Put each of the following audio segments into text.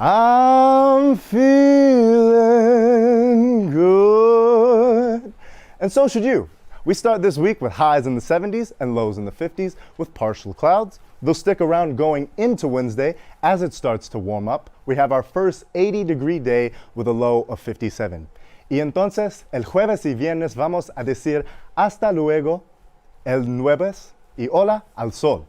I'm feeling good. And so should you. We start this week with highs in the 70s and lows in the 50s with partial clouds. They'll stick around going into Wednesday as it starts to warm up. We have our first 80-degree day with a low of 57. Y entonces, el jueves y viernes vamos a decir hasta luego, el jueves y hola al sol.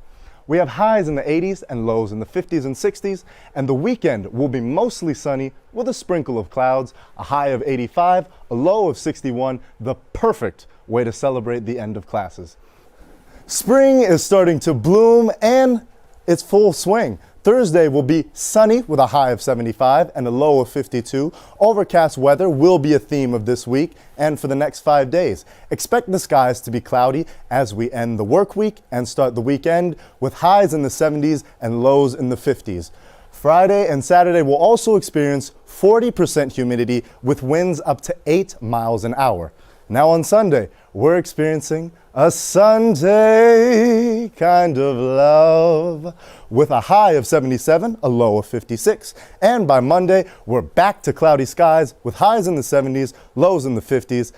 We have highs in the 80s and lows in the 50s and 60s, and the weekend will be mostly sunny with a sprinkle of clouds, a high of 85, a low of 61, the perfect way to celebrate the end of classes. Spring is starting to bloom and it's full swing. Thursday will be sunny with a high of 75 and a low of 52. Overcast weather will be a theme of this week and for the next 5 days. Expect the skies to be cloudy as we end the work week and start the weekend with highs in the 70s and lows in the 50s. Friday and Saturday will also experience 40% humidity with winds up to 8 miles an hour. Now on Sunday, we're experiencing a Sunday kind of love with a high of 77, a low of 56. And by Monday, we're back to cloudy skies with highs in the 70s, lows in the 50s.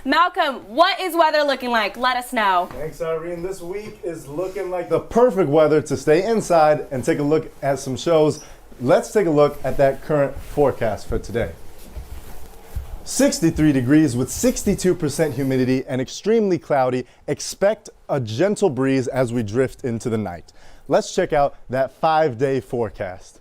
Malcolm, what is weather looking like? Let us know. Thanks, Irene. This week is looking like the perfect weather to stay inside and take a look at some shows. Let's take a look at that current forecast for today. 63 degrees with 62% humidity and extremely cloudy. Expect a gentle breeze as we drift into the night. Let's check out that 5-day forecast.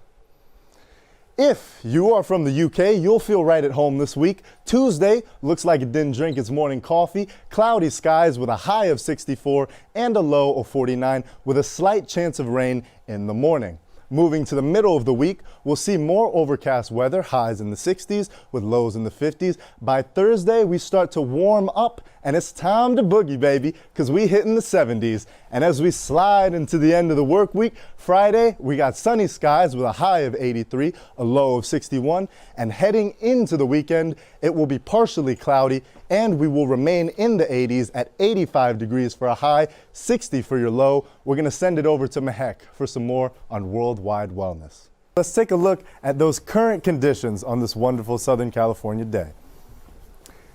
If you are from the UK, you'll feel right at home this week. Tuesday looks like it didn't drink its morning coffee. Cloudy skies with a high of 64 and a low of 49 with a slight chance of rain in the morning. Moving to the middle of the week, we'll see more overcast weather, highs in the 60s with lows in the 50s. By Thursday, we start to warm up and it's time to boogie, baby, because we hit in the 70s. And as we slide into the end of the work week, Friday, we got sunny skies with a high of 83, a low of 61. And heading into the weekend, it will be partially cloudy and we will remain in the 80s at 85 degrees for a high, 60 for your low. We're going to send it over to Mehek for some more on worldwide wellness. Let's take a look at those current conditions on this wonderful Southern California day.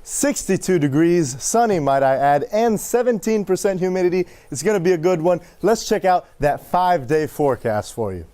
62 degrees, sunny might I add, and 17% humidity. It's going to be a good one. Let's check out that 5-day forecast for you.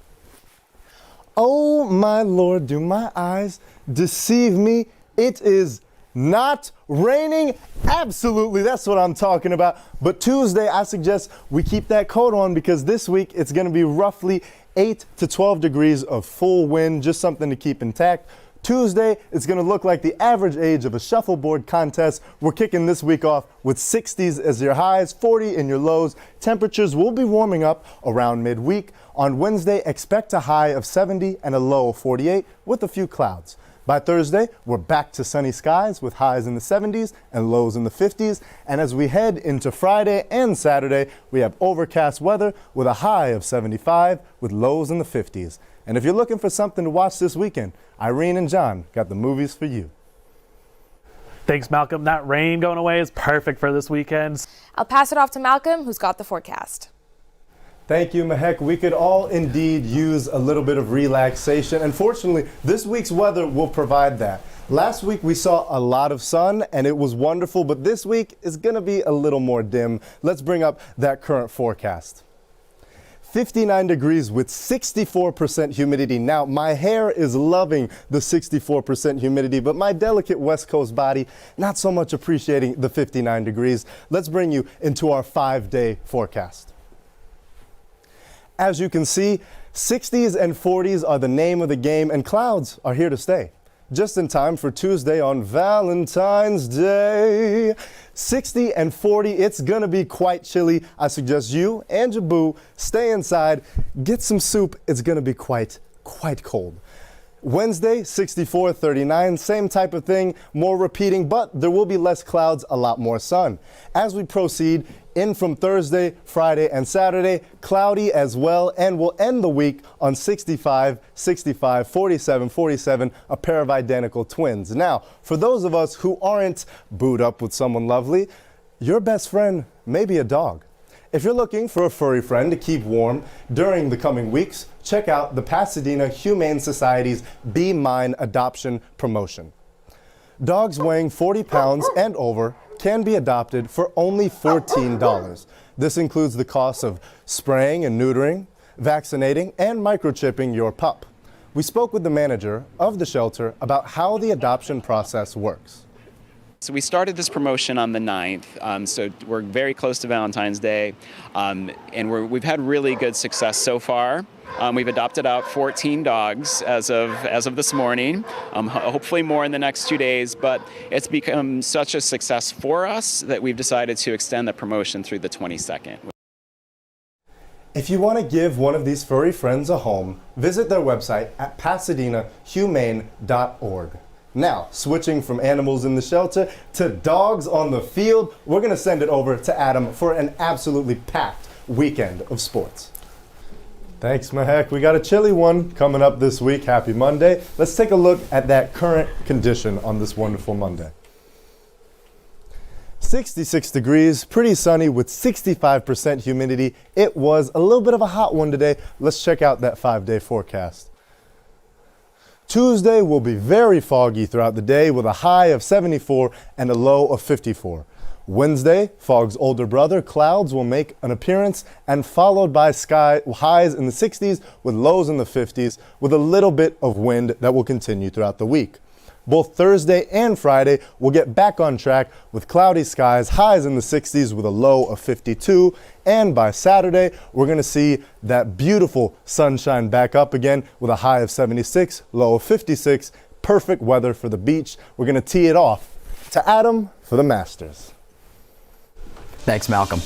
Oh my Lord, do my eyes deceive me? It is not raining. Absolutely, that's what I'm talking about. But Tuesday, I suggest we keep that coat on because this week it's going to be roughly 8 to 12 degrees of full wind, just something to keep intact. Tuesday, it's going to look like the average age of a shuffleboard contest. We're kicking this week off with 60s as your highs, 40 in your lows. Temperatures will be warming up around midweek. On Wednesday, expect a high of 70 and a low of 48 with a few clouds. By Thursday, we're back to sunny skies with highs in the 70s and lows in the 50s. And as we head into Friday and Saturday, we have overcast weather with a high of 75 with lows in the 50s. And if you're looking for something to watch this weekend, Irene and John got the movies for you. Thanks, Malcolm. That rain going away is perfect for this weekend. I'll pass it off to Malcolm, who's got the forecast. Thank you, Mehek. We could all indeed use a little bit of relaxation. And fortunately, this week's weather will provide that. Last week we saw a lot of sun and it was wonderful, but this week is going to be a little more dim. Let's bring up that current forecast. 59 degrees with 64% humidity. Now, my hair is loving the 64% humidity, but my delicate West Coast body, not so much appreciating the 59 degrees. Let's bring you into our 5-day forecast. As you can see, 60s and 40s are the name of the game, and clouds are here to stay. Just in time for Tuesday on Valentine's Day. 60 and 40, it's gonna be quite chilly. I suggest you and your boo stay inside, get some soup. It's gonna be quite cold. Wednesday, 64, 39, same type of thing, more repeating, but there will be less clouds, a lot more sun. As we proceed in from Thursday, Friday, and Saturday, cloudy as well, and we'll end the week on 65, 65, 47, 47, a pair of identical twins. Now, for those of us who aren't booed up with someone lovely, your best friend may be a dog. If you're looking for a furry friend to keep warm during the coming weeks, check out the Pasadena Humane Society's Be Mine adoption promotion. Dogs weighing 40 pounds and over can be adopted for only $14. This includes the cost of spraying and neutering, vaccinating, and microchipping your pup. We spoke with the manager of the shelter about how the adoption process works. So we started this promotion on the 9th, so we're very close to Valentine's Day, and we've had really good success so far. We've adopted out 14 dogs as of this morning, hopefully more in the next 2 days, but it's become such a success for us that we've decided to extend the promotion through the 22nd. If you want to give one of these furry friends a home, visit their website at pasadenahumane.org. Now, switching from animals in the shelter to dogs on the field, we're going to send it over to Adam for an absolutely packed weekend of sports. Thanks, Mahek. We got a chilly one coming up this week. Happy Monday. Let's take a look at that current condition on this wonderful Monday. 66 degrees, pretty sunny with 65% humidity. It was a little bit of a hot one today. Let's check out that 5-day forecast. Tuesday will be very foggy throughout the day with a high of 74 and a low of 54. Wednesday, fog's older brother, clouds will make an appearance and followed by sky highs in the 60s with lows in the 50s with a little bit of wind that will continue throughout the week. Both Thursday and Friday will get back on track with cloudy skies, highs in the 60s with a low of 52. And by Saturday, we're going to see that beautiful sunshine back up again with a high of 76, low of 56. Perfect weather for the beach. We're going to tee it off to Adam for the Masters. Thanks, Malcolm.